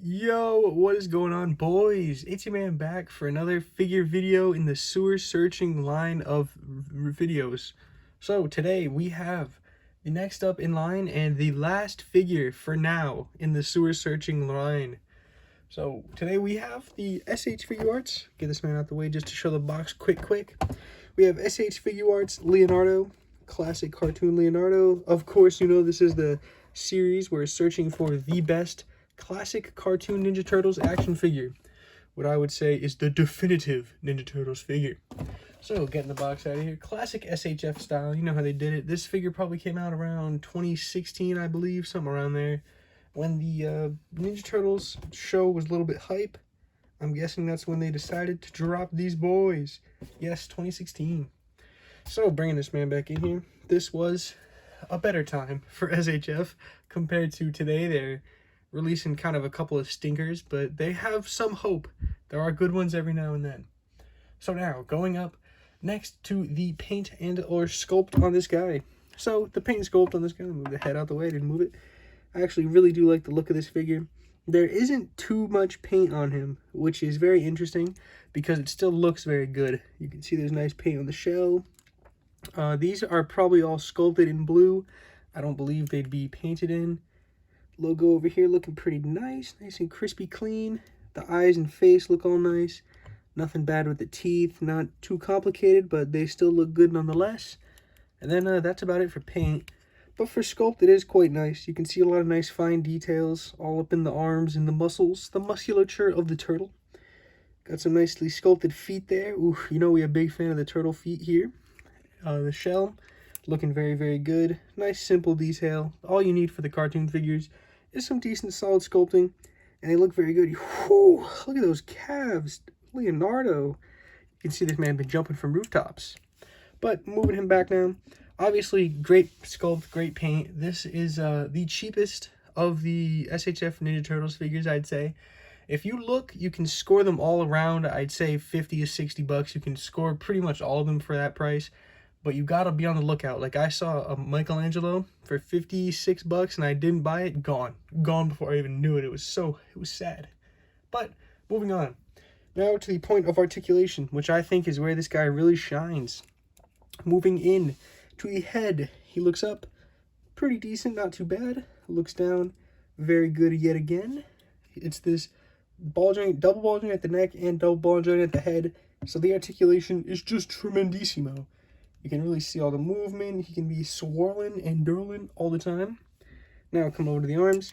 Yo, what is going on, boys? It's your man back for another figure video in the sewer searching line of videos. So today we have the next up in line and the last figure for now in the sewer searching line. So today we have the SH Figuarts. Get this man out the way just to show the box quick. We have SH Figuarts Leonardo, classic cartoon Leonardo. Of course, you know this is the series we're searching for the best classic cartoon Ninja Turtles action figure. What I would say is the definitive Ninja Turtles figure. So, getting the box out of here. Classic SHF style. You know how they did it. This figure probably came out around 2016, I believe. Something around there. When the Ninja Turtles show was a little bit hype. I'm guessing that's when they decided to drop these boys. Yes, 2016. So, bringing this man back in here. This was a better time for SHF compared to today. They're releasing kind of a couple of stinkers, but they have some hope. There are good ones every now and then. So now, going up next to the paint and or sculpt on this guy. So the paint and sculpt on this guy, move the head out the way, I didn't move it. I actually really do like the look of this figure. There isn't too much paint on him, which is very interesting because it still looks very good. You can see there's nice paint on the shell. These are probably all sculpted in blue. I don't believe they'd be painted in. Logo over here looking pretty nice and crispy clean. The eyes and face look all nice. Nothing bad with the teeth, not too complicated, but they still look good nonetheless. And then that's about it for paint. But for sculpt, it is quite nice. You can see a lot of nice fine details all up in the arms and the muscles, the musculature of the turtle. Got some nicely sculpted feet there. Ooh, you know we're a big fan of the turtle feet here. The shell, looking very good. Nice simple detail. All you need for the cartoon figures is some decent solid sculpting, and they look very good. Whew, look at those calves. Leonardo. You can see this man been jumping from rooftops. But moving him back now, obviously great sculpt, great paint. This is the cheapest of the SHF Ninja Turtles figures, I'd say. If you look, you can score them all around, I'd say 50 to 60 bucks. You can score pretty much all of them for that price. But you gotta be on the lookout. Like I saw a Michelangelo for 56 bucks and I didn't buy it. Gone before I even knew it. It was sad. But moving on. Now to the point of articulation, which I think is where this guy really shines. Moving in to the head. He looks up, pretty decent, not too bad. Looks down, very good yet again. It's this ball joint, double ball joint at the neck and double ball joint at the head. So the articulation is just tremendissimo. You can really see all the movement. He can be swirling and dirling all the time. Now come over to the arms.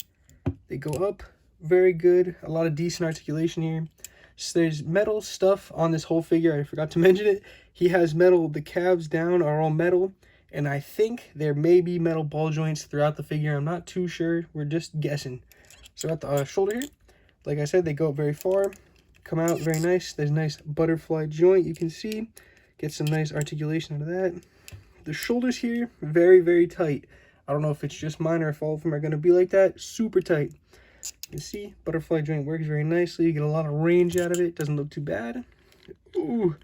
They go up. Very good. A lot of decent articulation here. So there's metal stuff on this whole figure. I forgot to mention it. He has metal. The calves down are all metal. And I think there may be metal ball joints throughout the figure. I'm not too sure. We're just guessing. So at the shoulder here, like I said, they go up very far. Come out very nice. There's a nice butterfly joint you can see. Get some nice articulation out of that. The shoulders here, very tight. I don't know if it's just mine or if all of them are going to be like that. Super tight. You can see, butterfly joint works very nicely. You get a lot of range out of it. Doesn't look too bad. Ooh.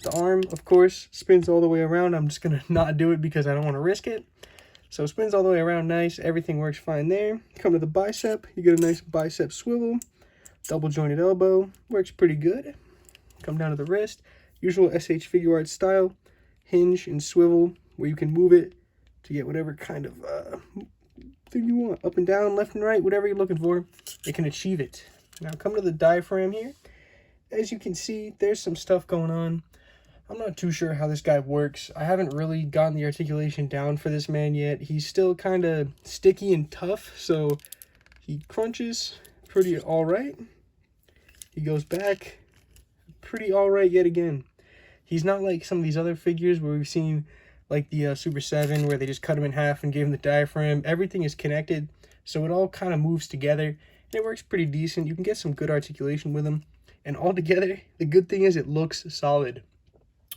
The arm, of course, spins all the way around. I'm just going to not do it because I don't want to risk it. So it spins all the way around nice. Everything works fine there. Come to the bicep. You get a nice bicep swivel. Double jointed elbow. Works pretty good. Come down to the wrist. Usual SH Figuarts style, hinge and swivel, where you can move it to get whatever kind of thing you want. Up and down, left and right, whatever you're looking for, it can achieve it. Now come to the diaphragm here. As you can see, there's some stuff going on. I'm not too sure how this guy works. I haven't really gotten the articulation down for this man yet. He's still kind of sticky and tough, so he crunches pretty alright. He goes back pretty alright yet again. He's not like some of these other figures where we've seen like the Super 7 where they just cut him in half and gave him the diaphragm. Everything is connected, so it all kind of moves together, and it works pretty decent. You can get some good articulation with him, and all together, the good thing is it looks solid.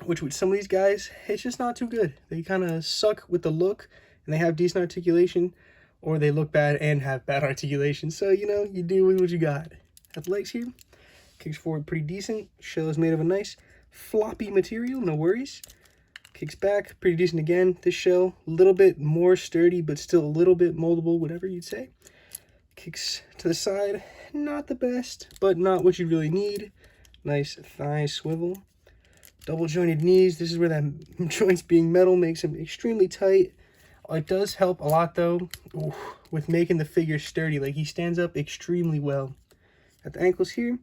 Which with some of these guys, it's just not too good. They kind of suck with the look, and they have decent articulation, or they look bad and have bad articulation. So, you know, you do with what you got. At the legs here, kicks forward pretty decent. Shell is made of a nice floppy material, no worries. Kicks back, pretty decent again. This shell, a little bit more sturdy, but still a little bit moldable, whatever you'd say. Kicks to the side, not the best, but not what you really need. Nice thigh swivel. Double jointed knees. This is where that joints being metal makes them extremely tight. It does help a lot though with making the figure sturdy. Like he stands up extremely well. At the ankles here,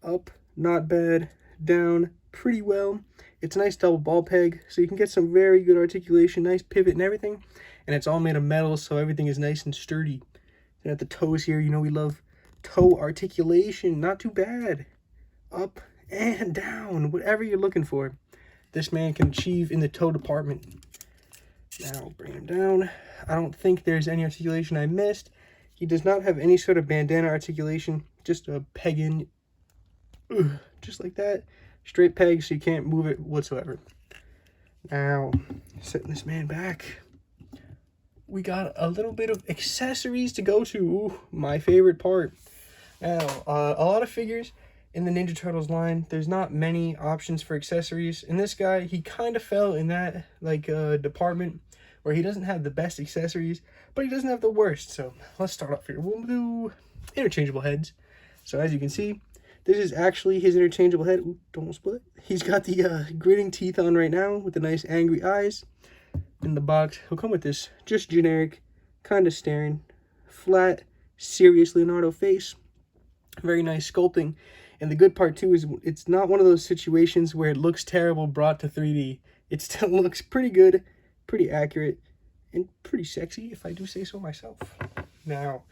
up, not bad, down, pretty well. It's a nice double ball peg, so you can get some very good articulation, nice pivot and everything. And it's all made of metal, so everything is nice and sturdy. And at the toes here, you know we love toe articulation. Not too bad. Up and down, whatever you're looking for, this man can achieve in the toe department. Now bring him down. I don't think there's any articulation I missed. He does not have any sort of bandana articulation, just a peg in, just like that. Straight peg, so you can't move it whatsoever. Now, setting this man back, we got a little bit of accessories to go to. Ooh, my favorite part. Now, a lot of figures in the Ninja Turtles line, there's not many options for accessories. And this guy, he kind of fell in that department where he doesn't have the best accessories, but he doesn't have the worst. So let's start off here. We'll do interchangeable heads. So as you can see, this is actually his interchangeable head. Ooh, don't split. He's got the gritting teeth on right now with the nice angry eyes. In the box, he'll come with this just generic, kind of staring, flat, serious Leonardo face. Very nice sculpting. And the good part too is it's not one of those situations where it looks terrible brought to 3D. It still looks pretty good, pretty accurate, and pretty sexy, if I do say so myself. Now,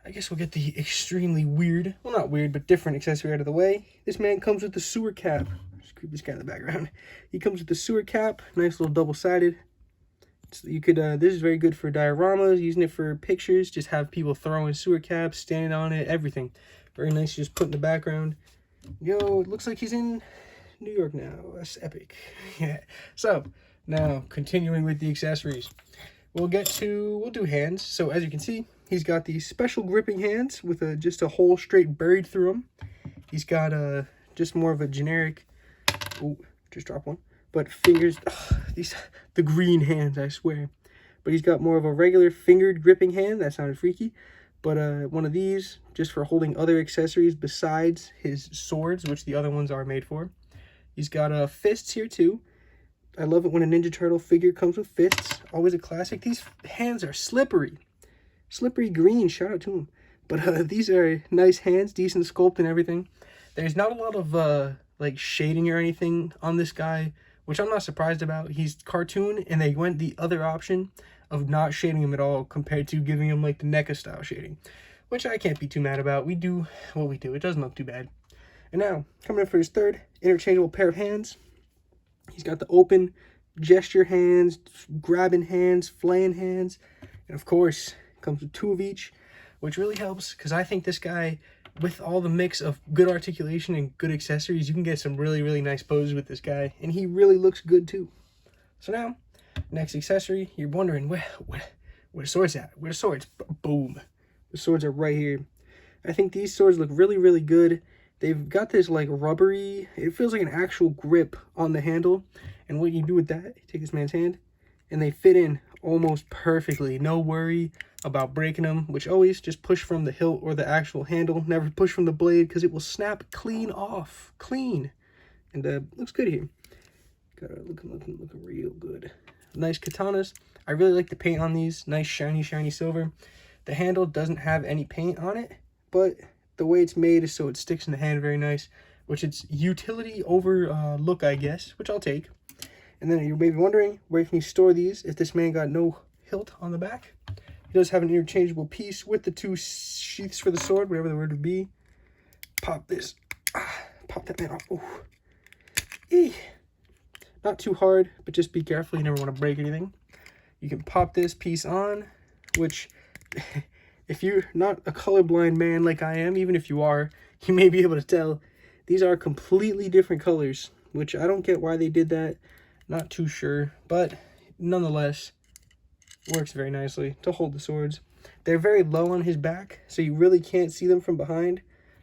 I guess we'll get the extremely weird, well not weird, but different accessory out of the way. This man comes with the SEWER cap. Just creep this guy in the background. He comes with the SEWER cap, nice little double-sided. So you could, this is very good for dioramas, using it for pictures, just have people throwing SEWER caps, standing on it, everything. Very nice, just put in the background. Yo, it looks like he's in New York now. That's epic. Yeah. So, now, continuing with the accessories. We'll do hands. So, as you can see, he's got these special gripping hands with just a hole straight buried through them. He's got just more of a generic, oh, just dropped one. But fingers, the green hands, I swear. But he's got more of a regular fingered gripping hand. That sounded freaky. But one of these, just for holding other accessories besides his swords, which the other ones are made for. He's got fists here too. I love it when a Ninja Turtle figure comes with fists. Always a classic. These hands are slippery. Slippery green, shout out to him. But these are nice hands, decent sculpt and everything. There's not a lot of like shading or anything on this guy, which I'm not surprised about. He's cartoon, and they went the other option of not shading him at all compared to giving him like the NECA style shading, which I can't be too mad about. We do what we do. It doesn't look too bad. And now, coming in for his third interchangeable pair of hands, he's got the open gesture hands, grabbing hands, flaying hands, and of course, comes with two of each, which really helps because I think this guy, with all the mix of good articulation and good accessories, you can get some really, really nice poses with this guy, and he really looks good too. So now, next accessory, you're wondering, where the swords at? Where the swords? Boom. The swords are right here. I think these swords look really, really good. They've got this like rubbery, it feels like an actual grip on the handle. And what you do with that, you take this man's hand, and they fit in almost perfectly. No worry about breaking them, which always just push from the hilt or the actual handle. Never push from the blade because it will snap clean off. Clean. And looks good here. Got it looking real good. Nice katanas. I really like the paint on these. Nice shiny silver. The handle doesn't have any paint on it, but the way it's made is so it sticks in the hand very nice, which it's utility over look, I guess, which I'll take. And then you're maybe wondering, where can you store these if this man got no hilt on the back? He does have an interchangeable piece with the two sheaths for the sword, whatever the word would be. Pop this. Pop that man off. Ooh. Eeh. Not too hard, but just be careful. You never want to break anything. You can pop this piece on, which, if you're not a colorblind man like I am, even if you are, you may be able to tell. These are completely different colors, which I don't get why they did that. Not too sure, but nonetheless, works very nicely to hold the swords. They're very low on his back, so you really can't see them from behind.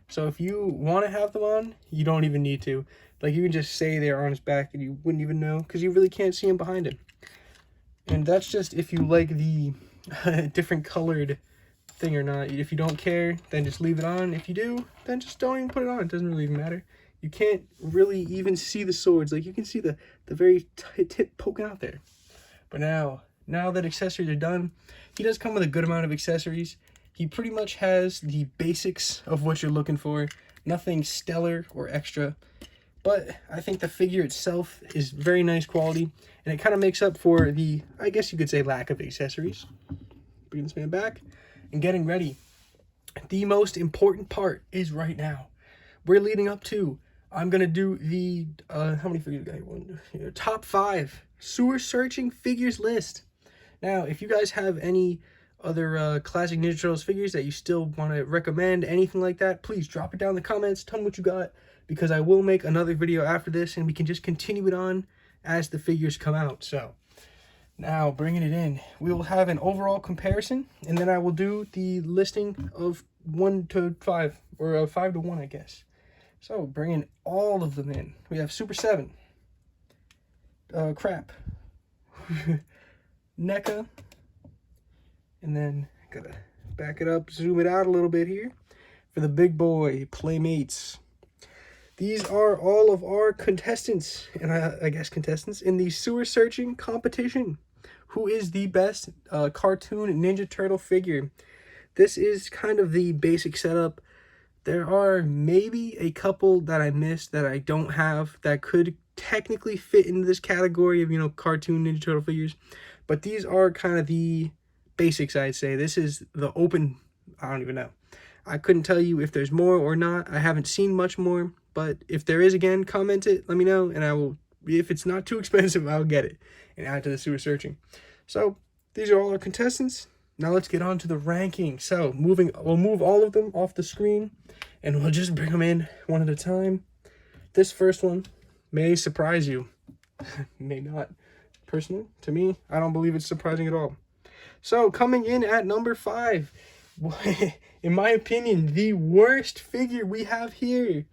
So if you want to have them on, you don't even need to. Like, you can just say they're on his back and you wouldn't even know because you really can't see him behind him. And that's just if you like the different colored thing or not. If you don't care, then just leave it on. If you do, then just don't even put it on. It doesn't really even matter. You can't really even see the swords. Like, you can see the very tip poking out there. But now that accessories are done, he does come with a good amount of accessories. He pretty much has the basics of what you're looking for. Nothing stellar or extra. But I think the figure itself is very nice quality. And it kind of makes up for the, I guess you could say, lack of accessories. Bring this man back. And getting ready. The most important part is right now. We're leading up to, I'm going to do the, how many figures do I want? Top 5 sewer searching figures list. Now, if you guys have any other classic Ninja Turtles figures that you still want to recommend, anything like that, please drop it down in the comments. Tell me what you got, because I will make another video after this, and we can just continue it on as the figures come out. So, now, bringing it in, we will have an overall comparison, and then I will do the listing of 1 to 5, or 5 to 1, I guess. So, bringing all of them in. We have Super 7, Crap, NECA, and then gotta back it up, zoom it out a little bit here for the big boy Playmates. These are all of our contestants, and I guess contestants in the sewer searching competition. Who is the best cartoon Ninja Turtle figure? This is kind of the basic setup. There are maybe a couple that I missed that I don't have that could technically fit into this category of, you know, cartoon Ninja Turtle figures. But these are kind of the basics, I'd say. This is the open, I don't even know. I couldn't tell you if there's more or not. I haven't seen much more. But if there is, again, comment it, let me know, and I will, if it's not too expensive, I'll get it and add to the sewer searching. So, these are all our contestants. Now let's get on to the ranking. So, we'll move all of them off the screen, and we'll just bring them in one at a time. This first one may surprise you. May not. Personally, to me, I don't believe it's surprising at all. So, coming in at number 5, in my opinion, the worst figure we have here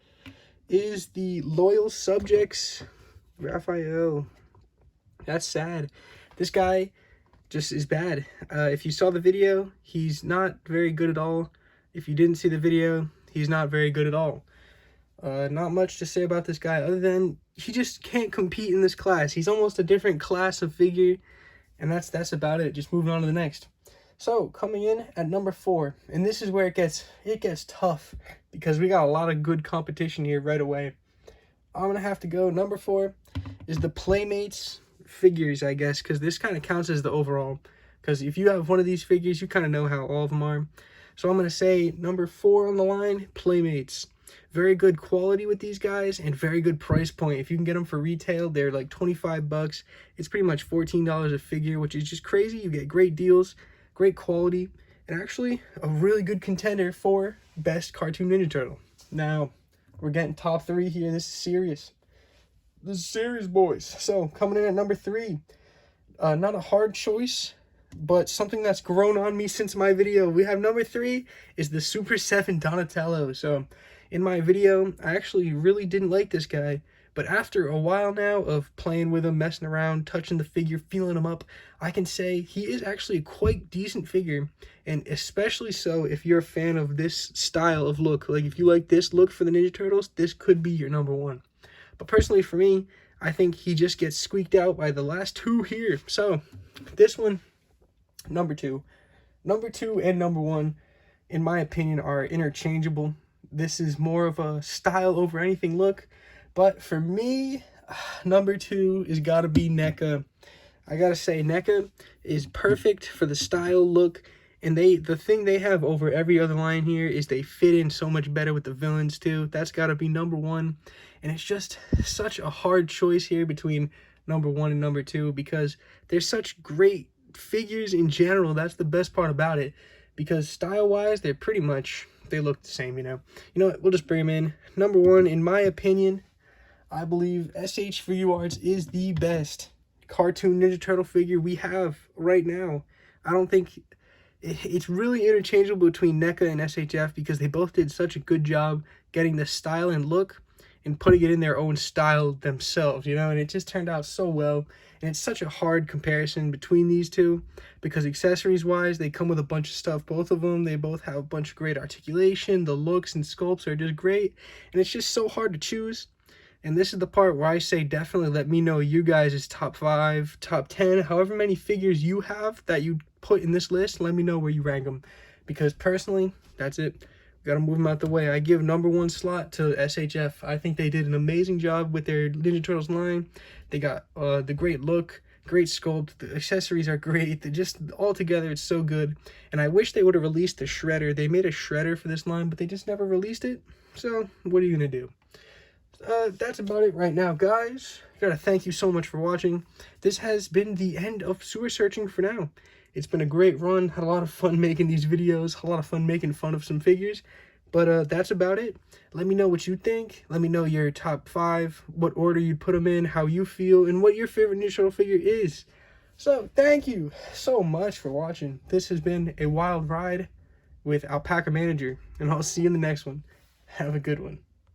is the Loyal Subjects Raphael. That's sad. This guy just is bad. If you saw the video, he's not very good at all. If you didn't see the video, he's not very good at all. Not much to say about this guy other than he just can't compete in this class. He's almost a different class of figure, and that's about it. Just moving on to the next. So, coming in at number 4, and this is where it gets tough because we got a lot of good competition here right away. I'm going to have to go. Number 4 is the Playmates figures, I guess, because this kind of counts as the overall. Because if you have one of these figures, you kind of know how all of them are. So I'm going to say number 4 on the line, Playmates. Very good quality with these guys and very good price point. If you can get them for retail, they're like 25 bucks. It's pretty much $14 a figure, which is just crazy. You get great deals, great quality, and actually a really good contender for best cartoon Ninja Turtle. Now, we're getting top 3 here. This is serious. This is serious, boys. So, coming in at number 3, not a hard choice, but something that's grown on me since my video. We have number 3 is the Super 7 Donatello. So, in my video, I actually really didn't like this guy. But after a while now of playing with him, messing around, touching the figure, feeling him up, I can say he is actually a quite decent figure. And especially so if you're a fan of this style of look. Like, if you like this look for the Ninja Turtles, this could be your number 1. But personally for me, I think he just gets squeaked out by the last 2 here. So, this one, number 2. Number 2 and number 1, in my opinion, are interchangeable. This is more of a style over anything look. But for me, number 2 is got to be NECA. I got to say, NECA is perfect for the style look. And the thing they have over every other line here is they fit in so much better with the villains too. That's got to be number 1. And it's just such a hard choice here between number 1 and number 2 because they're such great figures in general. That's the best part about it. Because style-wise, they're pretty much, they look the same, you know. You know what? We'll just bring them in. Number 1, in my opinion, I believe Figuarts is the best cartoon Ninja Turtle figure we have right now. I don't think it's really interchangeable between NECA and SHF because they both did such a good job getting the style and look. and putting it in their own style themselves, you know, and it just turned out so well. And it's such a hard comparison between these two because accessories wise, they come with a bunch of stuff, both of them. They both have a bunch of great articulation. The looks and sculpts are just great, and it's just so hard to choose. And this is the part where I say definitely let me know you guys' top 5, top 10, however many figures you have that you put in this list. Let me know where you rank them, because personally, that's it. Gotta move them out the way. I give #1 slot to SHF. I think they did an amazing job with their Ninja Turtles line. They got the great look, great sculpt. The accessories are great. They just all together, it's so good. And I wish they would have released the shredder. They made a shredder for this line, but they just never released it. So what are you gonna do? That's about it right now, guys. Gotta thank you so much for watching. This has been the end of sewer searching for now. It's been a great run. Had a lot of fun making these videos. A lot of fun making fun of some figures. But that's about it. Let me know what you think. Let me know your top 5, what order you'd put them in, how you feel, and what your favorite Ninja Turtle figure is. So, thank you so much for watching. This has been a wild ride with Alpaca Manager, and I'll see you in the next one. Have a good one.